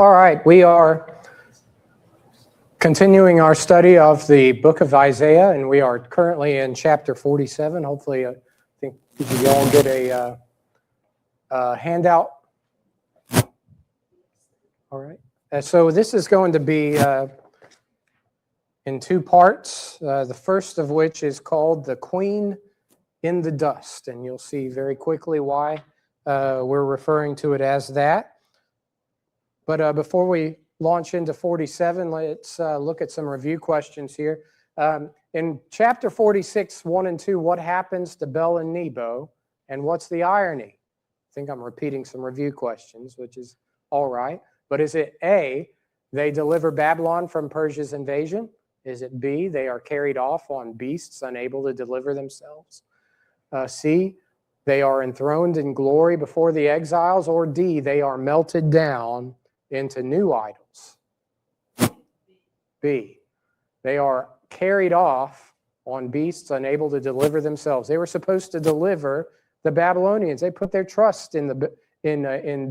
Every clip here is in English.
All right, we are continuing our study of the book of Isaiah, and we are currently in chapter 47. Hopefully, I think you all get a handout. All right. So this is going to be in two parts, the first of which is called The Queen in the Dust, and you'll see very quickly why we're referring to it as that. But before we launch into 47, let's look at some review questions here. In chapter 46, 1 and 2, what happens to Bel and Nebo, and what's the irony? I think I'm repeating some review questions, which is all right. But is it A, they deliver Babylon from Persia's invasion? Is it B, they are carried off on beasts unable to deliver themselves? C, they are enthroned in glory before the exiles? Or D, they are melted down into new idols? B, they are carried off on beasts unable to deliver themselves. They were supposed to deliver the Babylonians. They put their trust in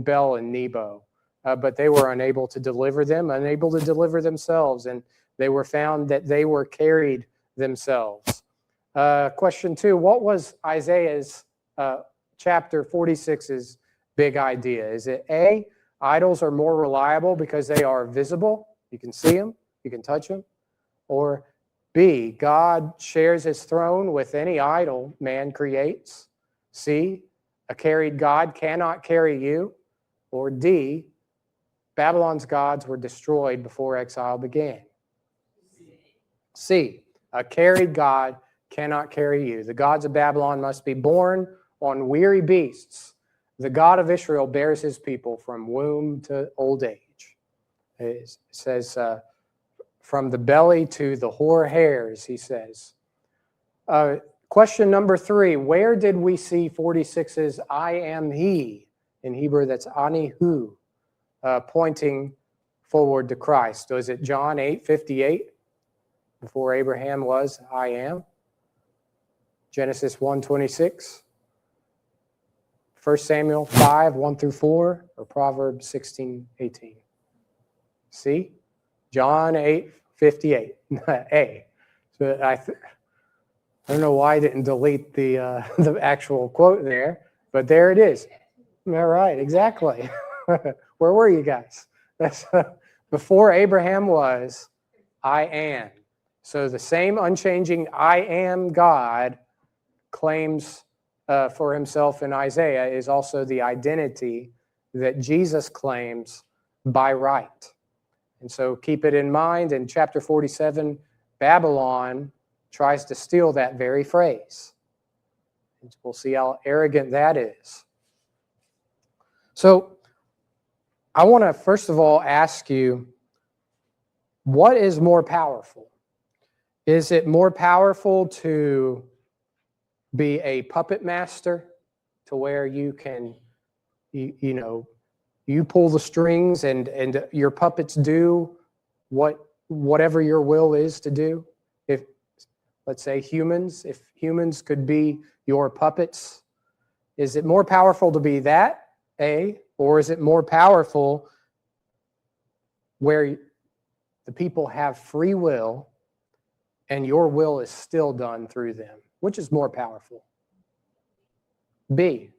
Bel and Nebo, but they were unable to deliver them, unable to deliver themselves, and they were found that they were carried themselves. Question 2, what was Isaiah's chapter 46's big idea? Is it A, idols are more reliable because they are visible? You can see them, you can touch them. Or B, God shares his throne with any idol man creates. C, a carried God cannot carry you. Or D, Babylon's gods were destroyed before exile began. C, a carried God cannot carry you. The gods of Babylon must be borne on weary beasts. The God of Israel bears his people from womb to old age. It says, from the belly to the hoar hairs, he says. Question number 3, where did we see 46's I am he? In Hebrew, that's ani hu, pointing forward to Christ. Was it John 8:58? Before Abraham was, I am. Genesis 1:26. 1 Samuel 5, 1 through 4, or Proverbs 16:18. See? John 8:58. A. So I don't know why I didn't delete the actual quote there, but there it is. All right, exactly. Where were you guys? That's before Abraham was, I am. So the same unchanging I am God claims for himself in Isaiah is also the identity that Jesus claims by right. And so keep it in mind. In chapter 47, Babylon tries to steal that very phrase. And we'll see how arrogant that is. So I want to first of all ask you, what is more powerful? Is it more powerful to be a puppet master, to where you can, you pull the strings and your puppets do whatever your will is to do? If, let's say, if humans could be your puppets, is it more powerful to be that, A, or is it more powerful where the people have free will and your will is still done through them? Which is more powerful? B.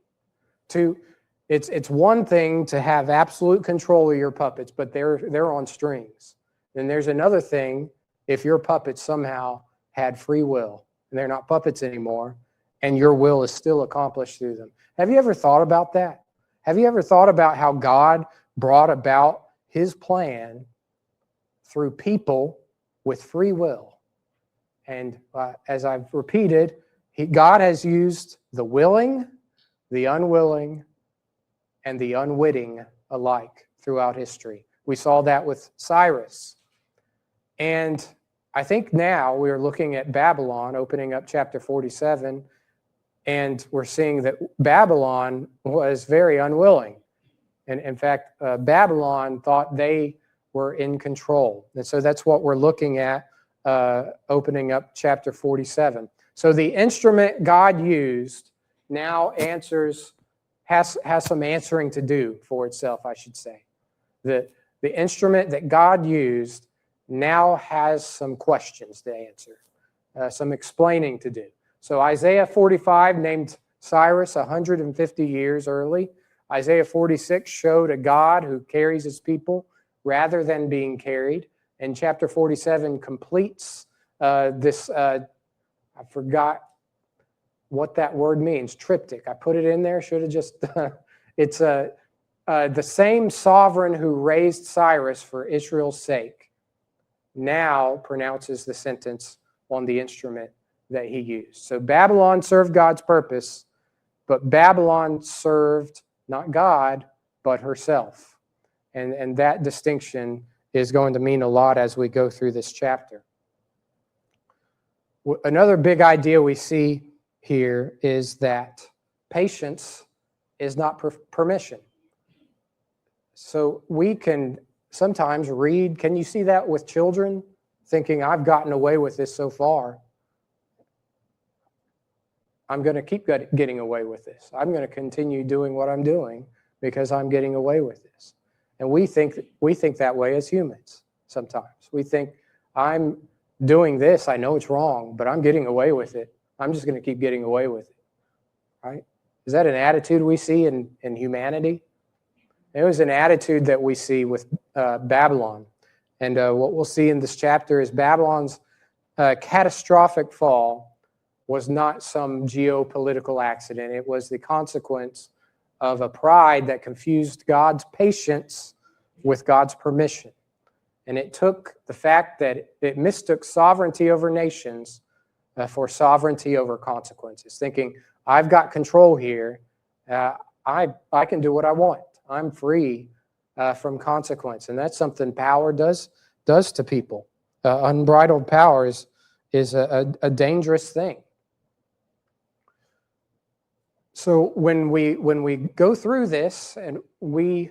It's one thing to have absolute control of your puppets, but they're on strings. Then there's another thing if your puppets somehow had free will and they're not puppets anymore, and your will is still accomplished through them. Have you ever thought about that? Have you ever thought about how God brought about his plan through people with free will? And as I've repeated, God has used the willing, the unwilling, and the unwitting alike throughout history. We saw that with Cyrus. And I think now we are looking at Babylon, opening up chapter 47, and we're seeing that Babylon was very unwilling. And in fact, Babylon thought they were in control. And so that's what we're looking at, opening up chapter 47. So the instrument God used now has some answering to do for itself, I should say. the instrument that God used now has some questions to answer, some explaining to do. So Isaiah 45 named Cyrus 150 years early. Isaiah 46 showed a God who carries his people rather than being carried. And chapter 47 completes this, I forgot what that word means, triptych. I put it in there, should have just, it's the same sovereign who raised Cyrus for Israel's sake now pronounces the sentence on the instrument that he used. So Babylon served God's purpose, but Babylon served not God, but herself. And that distinction is going to mean a lot as we go through this chapter. Another big idea we see here is that patience is not permission. So we can sometimes read, can you see that with children? Thinking, I've gotten away with this so far. I'm going to keep getting away with this. I'm going to continue doing what I'm doing because I'm getting away with this. And we think that way as humans sometimes. We think, I'm doing this, I know it's wrong, but I'm getting away with it. I'm just going to keep getting away with it. Right? Is that an attitude we see in humanity? It was an attitude that we see with Babylon. And what we'll see in this chapter is Babylon's catastrophic fall was not some geopolitical accident. It was the consequence of a pride that confused God's patience with God's permission. And it took the fact that it mistook sovereignty over nations for sovereignty over consequences, thinking, I've got control here. I can do what I want. I'm free from consequence. And that's something power does to people. Unbridled power is a dangerous thing. So when we go through this, and we,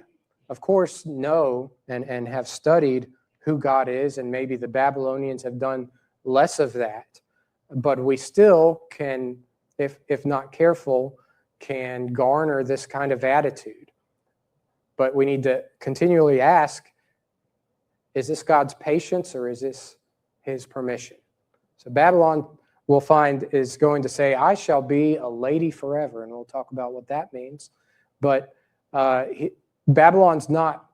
of course, know and have studied who God is, and maybe the Babylonians have done less of that, but we still can, if not careful, can garner this kind of attitude. But we need to continually ask, is this God's patience or is this his permission? So Babylon, we'll find, is going to say, I shall be a lady forever. And we'll talk about what that means. But Babylon's not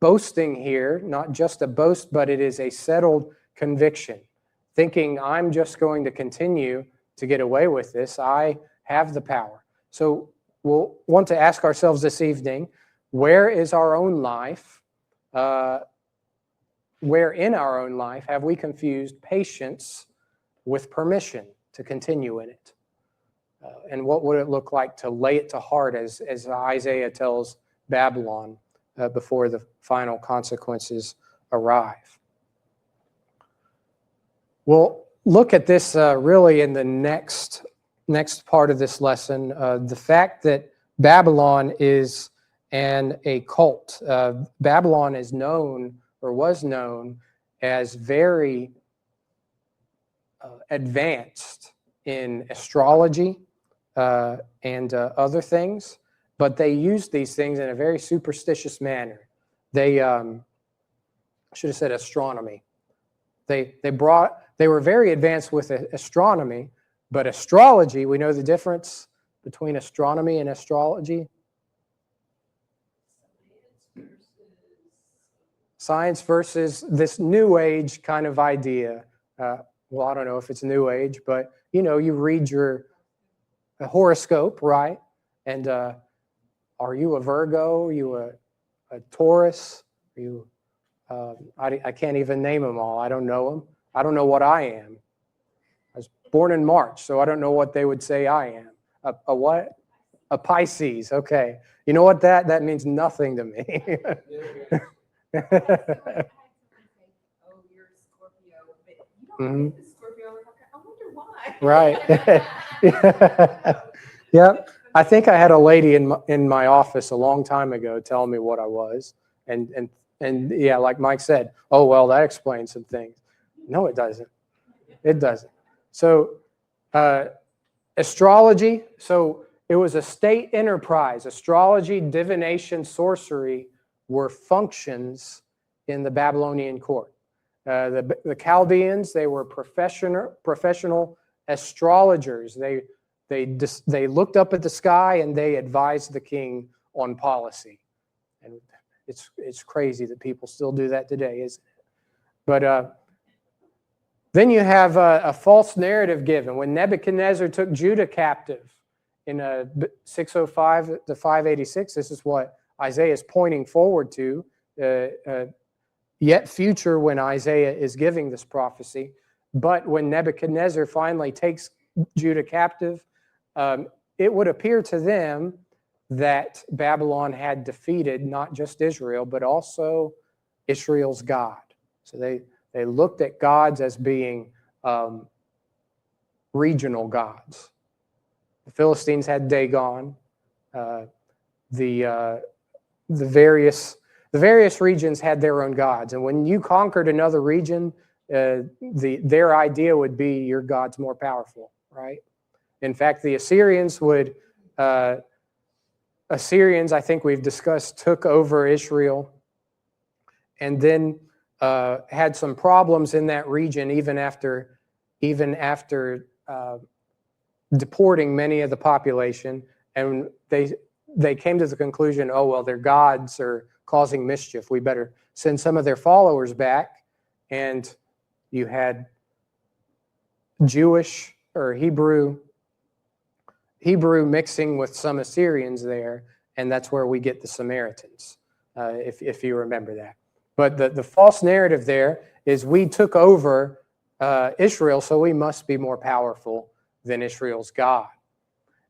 boasting here, not just a boast, but it is a settled conviction. Thinking, I'm just going to continue to get away with this. I have the power. So we'll want to ask ourselves this evening, where is our own life? Where in our own life have we confused patience with permission to continue in it? And what would it look like to lay it to heart as Isaiah tells Babylon before the final consequences arrive? We'll look at this really in the next part of this lesson, the fact that Babylon is a cult. Babylon is known, or was known, as very advanced in astrology and other things, but they used these things in a very superstitious manner. They should have said astronomy. They were very advanced with astronomy, but astrology, we know the difference between astronomy and astrology. Science versus this new age kind of idea. Well, I don't know if it's new age, but you read your horoscope, right? And are you a Virgo? Are you a Taurus? Are you? I can't even name them all. I don't know them. I don't know what I am. I was born in March, so I don't know what they would say I am. A what? A Pisces. Okay. You know what that means? Nothing to me. Oh, you're a Scorpio, but you don't get the Scorpio. I wonder why. Right. Yep. I think I had a lady in my office a long time ago tell me what I was, and yeah, like Mike said, oh well, that explains some things. No, it doesn't. It doesn't. So, astrology. So it was a state enterprise. Astrology, divination, sorcery were functions in the Babylonian court. The Chaldeans, they were professional astrologers. They looked up at the sky and they advised the king on policy. And it's crazy that people still do that today, isn't it? But then you have a false narrative given. When Nebuchadnezzar took Judah captive in 605 to 586, this is what Isaiah is pointing forward to, yet future when Isaiah is giving this prophecy. But when Nebuchadnezzar finally takes Judah captive, it would appear to them that Babylon had defeated not just Israel, but also Israel's God. So they looked at gods as being regional gods. The Philistines had Dagon. The various regions had their own gods, and when you conquered another region, their idea would be your God's more powerful, right? In fact, the Assyrians I think we've discussed, took over Israel, and then had some problems in that region even after deporting many of the population, and they came to the conclusion, oh well, their gods are causing mischief. We better send some of their followers back. And you had Jewish or Hebrew mixing with some Assyrians there, and that's where we get the Samaritans, if you remember that. But the false narrative there is we took over Israel, so we must be more powerful than Israel's God.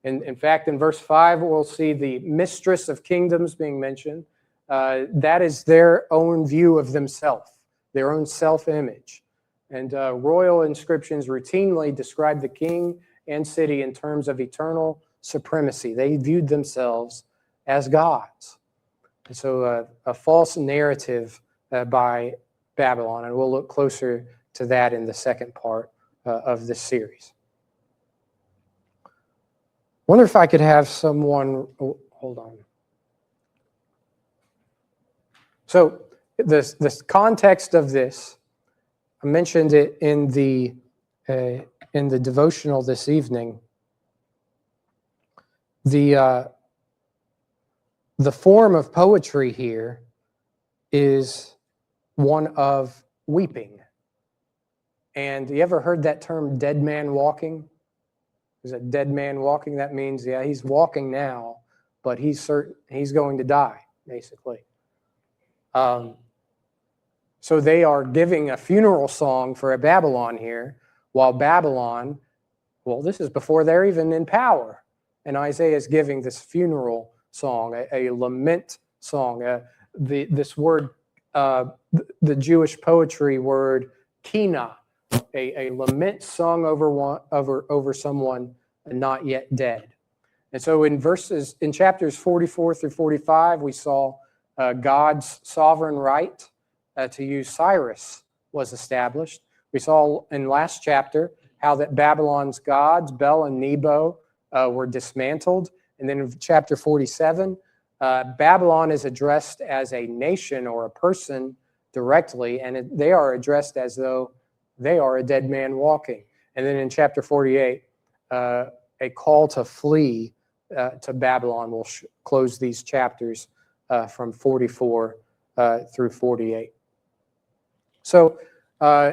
And in fact, in verse 5, we'll see the mistress of kingdoms being mentioned. That is their own view of themselves, their own self-image. And royal inscriptions routinely describe the king and city in terms of eternal supremacy. They viewed themselves as gods. And so a false narrative by Babylon, and we'll look closer to that in the second part of this series. Wonder if I could have someone, hold on. So the context of this, I mentioned it in the devotional this evening. The form of poetry here is one of weeping. And you ever heard that term, dead man walking? Is a dead man walking? That means, yeah, he's walking now, but he's certain he's going to die, basically. So they are giving a funeral song for a Babylon here, while Babylon, well, this is before they're even in power. And Isaiah is giving this funeral song, a lament song. This word, the Jewish poetry word, kina, a lament sung over someone not yet dead. And so in chapters 44 through 45, we saw God's sovereign right to use Cyrus was established. We saw in last chapter how that Babylon's gods, Bel and Nebo, were dismantled. And then in chapter 47, Babylon is addressed as a nation or a person directly, and they are addressed as though they are a dead man walking. And then in chapter 48, a call to flee to Babylon will close these chapters from 44 through 48. So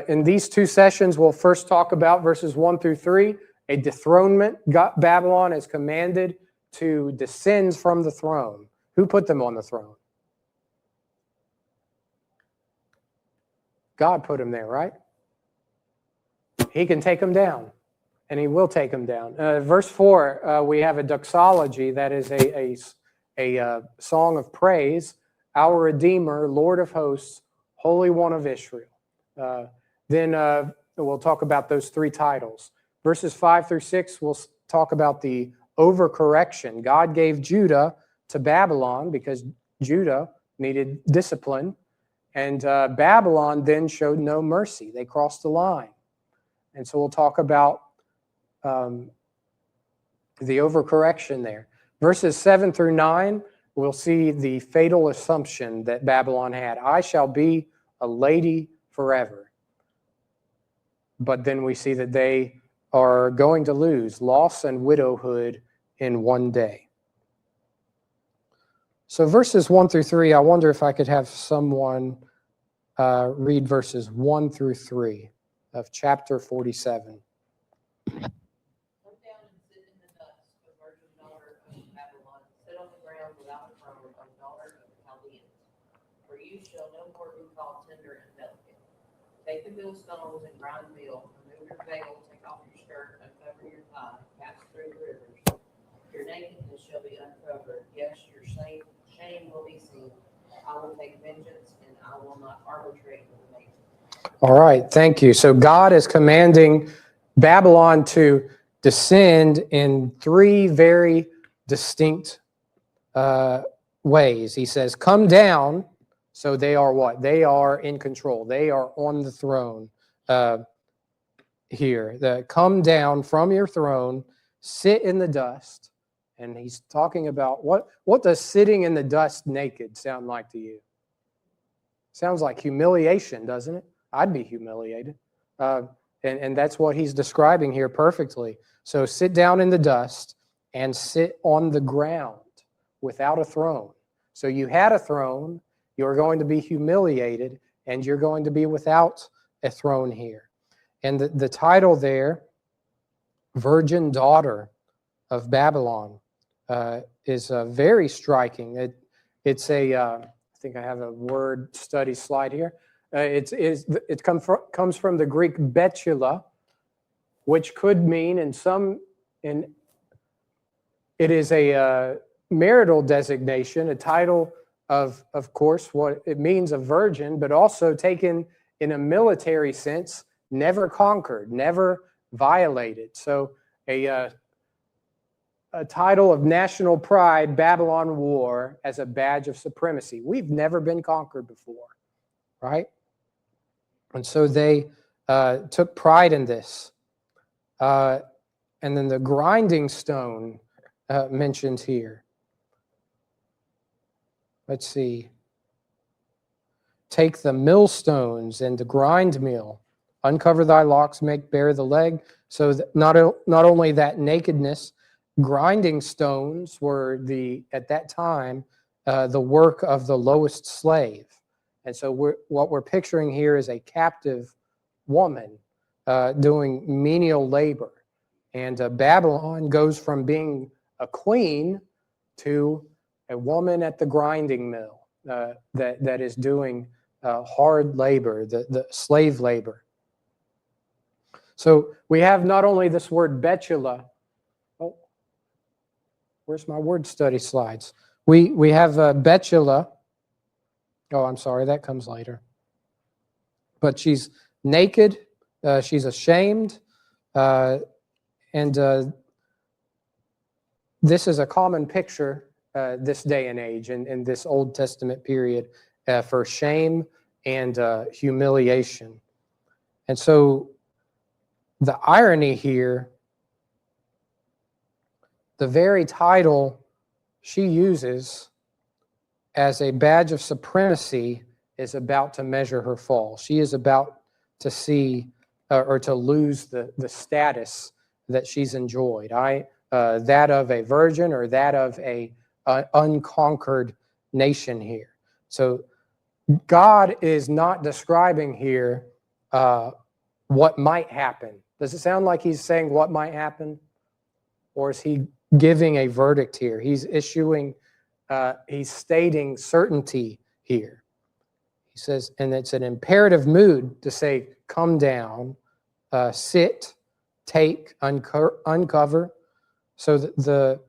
in these two sessions, we'll first talk about verses 1 through 3, a dethronement. Babylon is commanded to descend from the throne. Who put them on the throne? God put them there, right? He can take them down, and he will take them down. Verse 4, we have a doxology, that is a song of praise. Our Redeemer, Lord of hosts, Holy One of Israel. Then we'll talk about those three titles. Verses 5 through 6, we'll talk about the overcorrection. God gave Judah to Babylon because Judah needed discipline, and Babylon then showed no mercy. They crossed the line. And so we'll talk about the overcorrection there. Verses 7 through 9, we'll see the fatal assumption that Babylon had. I shall be a lady forever. But then we see that they are going to lose loss and widowhood in one day. So verses 1 through 3, I wonder if I could have someone read verses 1 through 3 of chapter 47. Come down and sit in the dust, O virgin daughter of Babylon. Sit on the ground without a throne, O daughter of the Chaldeans. For you shall no more be called tender and delicate. Take the millstones and grind meal. Remove your veil, take off your skirt, uncover your thigh, pass through the rivers. Your nakedness shall be uncovered. Yes, your shame will be seen. I will take vengeance, and I will not arbitrate with the nation. All right, thank you. So God is commanding Babylon to descend in three very distinct ways. He says, come down. So they are what? They are in control. They are on the throne here. Come down from your throne, sit in the dust. And he's talking about what does sitting in the dust naked sound like to you? Sounds like humiliation, doesn't it? I'd be humiliated. And that's what he's describing here perfectly. So sit down in the dust and sit on the ground without a throne. So you had a throne, you're going to be humiliated, and you're going to be without a throne here. And the title there, Virgin Daughter of Babylon, is very striking. It's I think I have a word study slide here. It comes from the Greek betulah, which could mean it is a marital designation, a title of course, what it means a virgin, but also taken in a military sense, never conquered, never violated. So a title of national pride Babylon wore as a badge of supremacy. We've never been conquered before, right? And so they took pride in this. And then the grinding stone mentioned here. Let's see. Take the millstones and the grind mill. Uncover thy locks, make bare the leg. So that not only that nakedness, grinding stones were at that time the work of the lowest slave. And so what we're picturing here is a captive woman doing menial labor. And Babylon goes from being a queen to a woman at the grinding mill that is doing hard labor, the slave labor. So we have not only this word betulah. Oh, where's my word study slides? We have betulah. Oh, I'm sorry, that comes later. But she's naked, she's ashamed, and this is a common picture this day and age in this Old Testament period for shame and humiliation. And so the irony here, the very title she uses as a badge of supremacy is about to measure her fall. She is about to see or to lose the status that she's enjoyed. That of a virgin or that of a unconquered nation here. So God is not describing here what might happen. Does it sound like he's saying what might happen? Or is he giving a verdict here? He's stating certainty here. He says, and it's an imperative mood to say, come down, sit, take, uncover. So the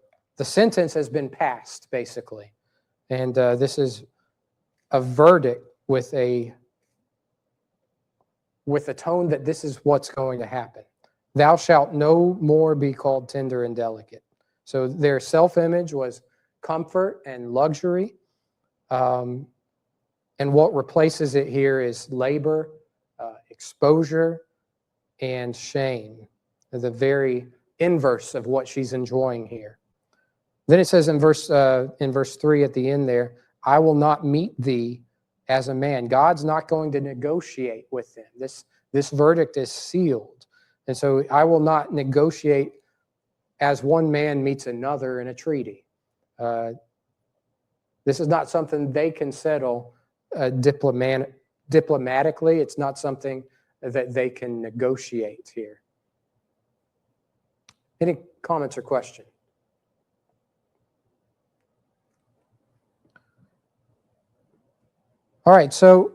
sentence has been passed, basically. And this is a verdict with a tone that this is what's going to happen. Thou shalt no more be called tender and delicate. So their self-image was comfort and luxury. And what replaces it here is labor, exposure, and shame. The very inverse of what she's enjoying here. Then it says in verse 3 at the end there, I will not meet thee as a man. God's not going to negotiate with them. This verdict is sealed. And so I will not negotiate as one man meets another in a treaty. This is not something they can settle diplomatically. It's not something that they can negotiate here. Any comments or questions? All right, so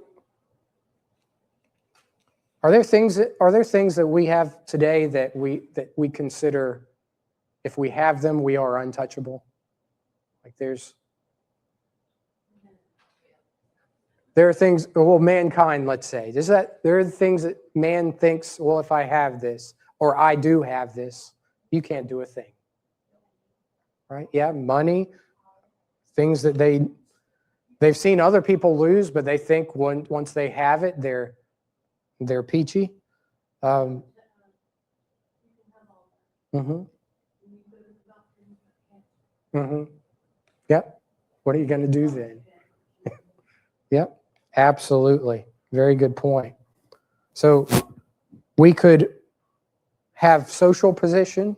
are there things that we have today that we consider, if we have them, we are untouchable? Like there are things, well, mankind, let's say, there are things that man thinks, well, if I have this, or I do have this, you can't do a thing. Right? Yeah, money, things that they've seen other people lose, but they think once they have it, they're peachy. Mm-hmm. Mm-hmm. Yep. What are you going to do then? Yep. Absolutely. Very good point. So we could have social position.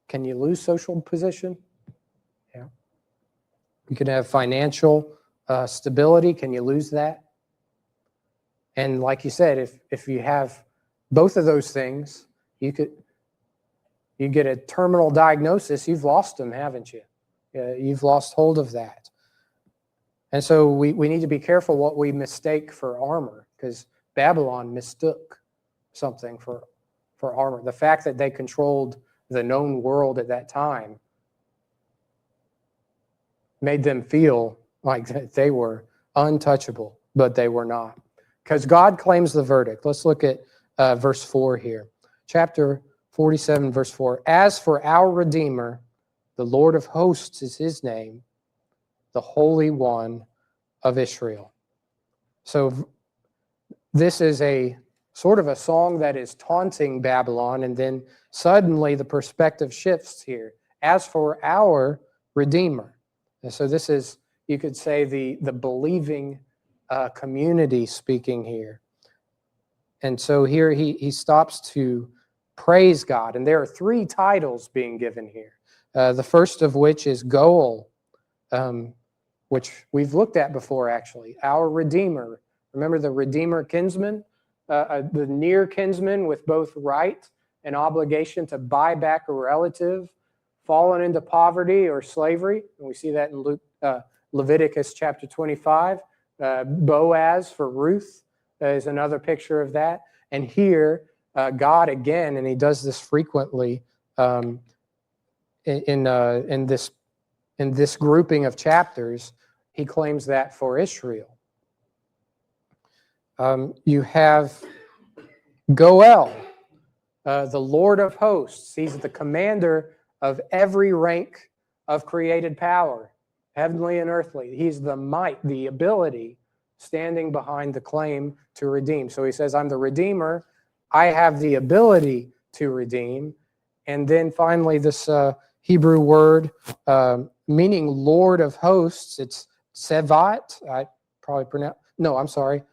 Can you lose social position? Yeah. You could have financial stability. Can you lose that? And like you said, if you have both of those things, you get a terminal diagnosis, you've lost them, haven't you? You've lost hold of that. And so we need to be careful what we mistake for armor, because Babylon mistook something for armor. The fact that they controlled the known world at that time made them feel like they were untouchable, but they were not. Because God claims the verdict. Let's look at verse 4 here. Chapter 47, verse 4. As for our Redeemer, the Lord of hosts is his name, the Holy One of Israel. So this is a sort of a song that is taunting Babylon, and then suddenly the perspective shifts here. As for our Redeemer. And so this is, you could say, the believing community speaking here. And so here he stops to praise God. And there are three titles being given here. The first of which is Goel, which we've looked at before, actually. Our Redeemer. Remember the Redeemer kinsman? The near kinsman with both right and obligation to buy back a relative fallen into poverty or slavery. And we see that in Leviticus chapter 25. Boaz for Ruth is another picture of that. And here, God again, and he does this frequently in this grouping of chapters, he claims that for Israel. You have Goel, the Lord of hosts. He's the commander of every rank of created power, heavenly and earthly. He's the might, the ability standing behind the claim to redeem. So he says, I'm the Redeemer. I have the ability to redeem. And then finally, this Hebrew word meaning Lord of hosts, it's Sevat. I probably pronounce, no, I'm sorry.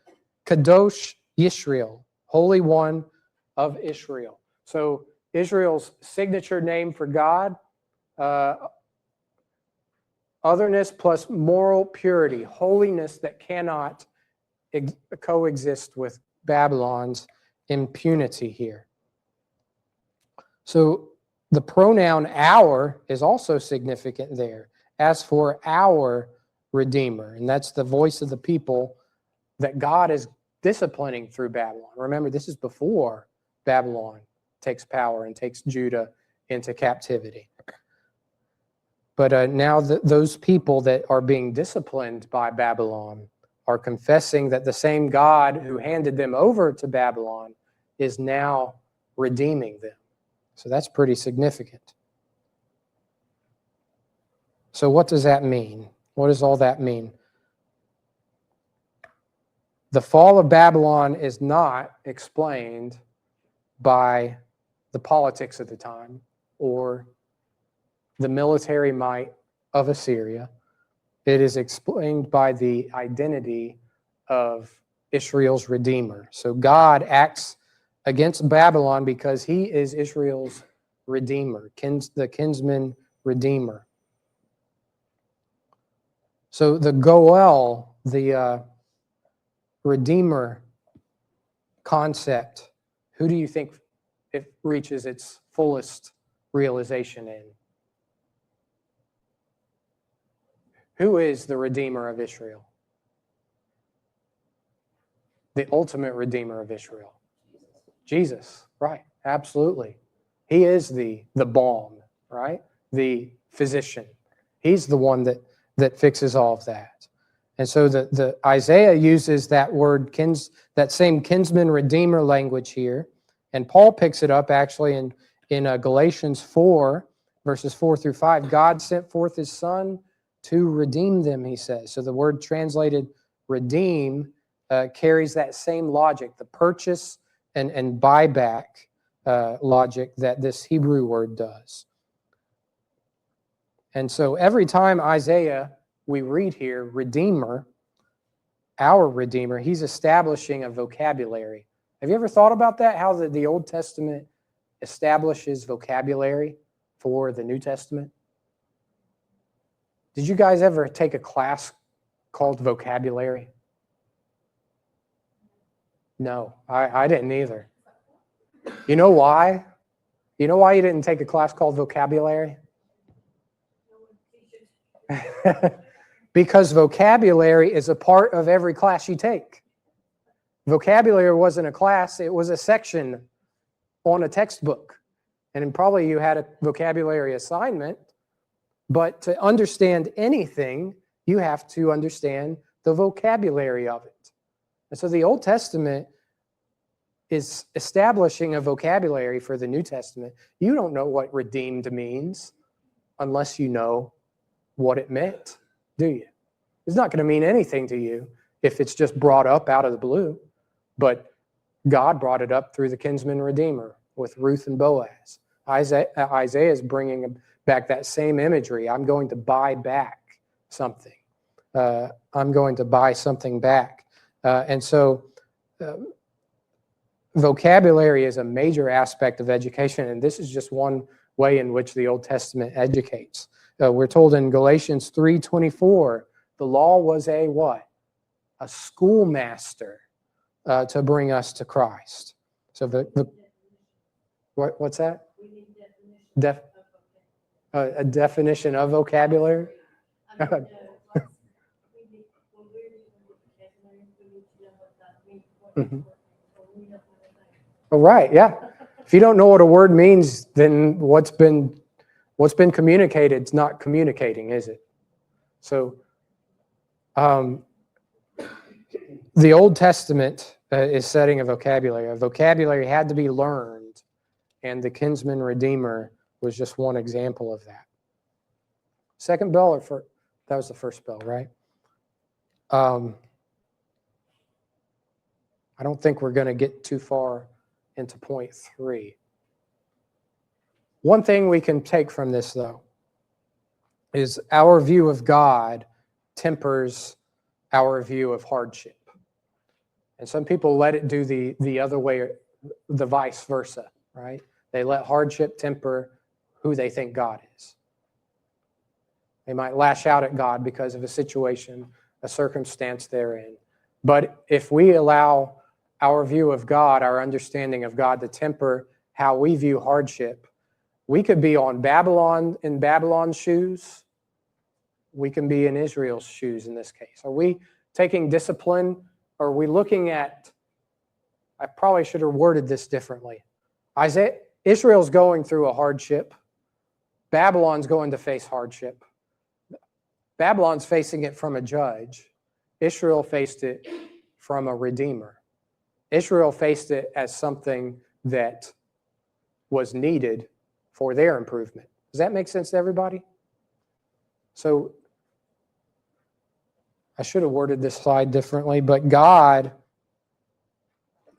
Kadosh Yisrael, Holy One of Israel. So Israel's signature name for God, otherness plus moral purity, holiness that cannot coexist with Babylon's impunity here. So the pronoun our is also significant there. As for our Redeemer, and that's the voice of the people that God is disciplining through Babylon. Remember, this is before Babylon takes power and takes Judah into captivity. But now those people that are being disciplined by Babylon are confessing that the same God who handed them over to Babylon is now redeeming them. So that's pretty significant. So what does that mean? What does all that mean? The fall of Babylon is not explained by the politics of the time or the military might of Assyria. It is explained by the identity of Israel's Redeemer. So God acts against Babylon because he is Israel's Redeemer, the kinsman Redeemer. So the Goel, the Redeemer concept, who do you think it reaches its fullest realization in? Who is the Redeemer of Israel? The ultimate Redeemer of Israel. Jesus, right, absolutely. He is the balm, right? The physician. He's the one that fixes all of that. And so the Isaiah uses that word, that same kinsman redeemer language here. And Paul picks it up actually in Galatians 4, verses 4 through 5. God sent forth his son to redeem them, he says. So the word translated redeem carries that same logic, the purchase and buyback logic that this Hebrew word does. And so every time Isaiah, we read here, Redeemer, our Redeemer, he's establishing a vocabulary. Have you ever thought about that? How the Old Testament establishes vocabulary for the New Testament? Did you guys ever take a class called vocabulary? No, I didn't either. You know why? You know why you didn't take a class called vocabulary? Because vocabulary is a part of every class you take. Vocabulary wasn't a class, it was a section on a textbook. And probably you had a vocabulary assignment, but to understand anything, you have to understand the vocabulary of it. And so the Old Testament is establishing a vocabulary for the New Testament. You don't know what redeemed means unless you know what it meant, do you? It's not going to mean anything to you if it's just brought up out of the blue. But God brought it up through the kinsman redeemer with Ruth and Boaz. Isaiah is bringing back that same imagery. I'm going to buy back something. I'm going to buy something back. And so vocabulary is a major aspect of education, and this is just one way in which the Old Testament educates. We're told in Galatians 3:24, the law was a what? A schoolmaster to bring us to Christ. So what's that? A definition of vocabulary? Mm-hmm. Oh, right, yeah. If you don't know what a word means, then what's been communicated is not communicating, is it? So the Old Testament is setting a vocabulary. A vocabulary had to be learned, and the kinsman redeemer was just one example of that. Second bell or first? That was the first bell, right? I don't think we're going to get too far into point 3. One thing we can take from this, though, is our view of God tempers our view of hardship. And some people let it do the other way, the vice versa, right? They let hardship temper who they think God is. They might lash out at God because of a situation, a circumstance they're in. But if we allow our view of God, our understanding of God to temper how we view hardship, we could be in Babylon's shoes. We can be in Israel's shoes in this case. Are we taking discipline? Are we looking at, I probably should have worded this differently. Israel's going through a hardship. Babylon's going to face hardship. Babylon's facing it from a judge. Israel faced it from a redeemer. Israel faced it as something that was needed for their improvement. Does that make sense to everybody? So I should have worded this slide differently, but God,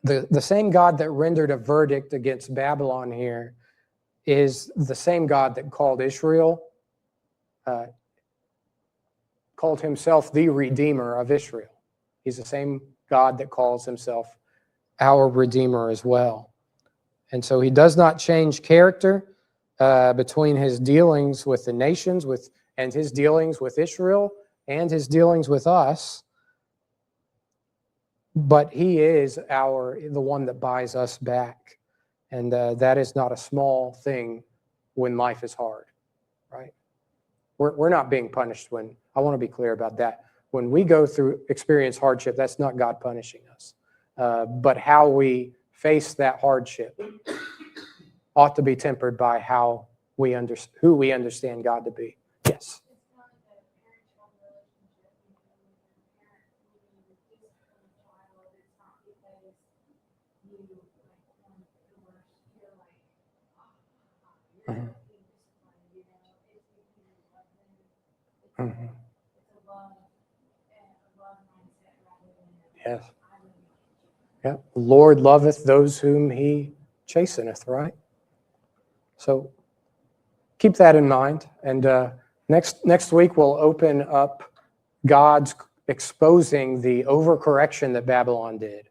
the same God that rendered a verdict against Babylon here is the same God that called Israel called himself the Redeemer of Israel. He's the same God that calls himself our Redeemer as well. And so he does not change character between his dealings with the nations and his dealings with Israel and his dealings with us. But he is the one that buys us back. And that is not a small thing when life is hard, right? We're not being punished when, I want to be clear about that. When we experience hardship, that's not God punishing us. But how we face that hardship ought to be tempered by who we understand God to be. Yes. Mm-hmm. Mm-hmm. Yes. Yeah. Lord loveth those whom he chasteneth, right? So keep that in mind. And next week we'll open up God's exposing the overcorrection that Babylon did.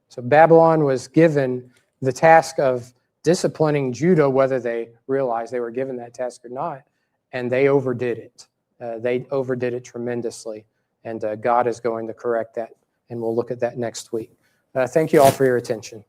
So Babylon was given the task of disciplining Judah, whether they realized they were given that task or not, and they overdid it. They overdid it tremendously, and God is going to correct that, and we'll look at that next week. Thank you all for your attention.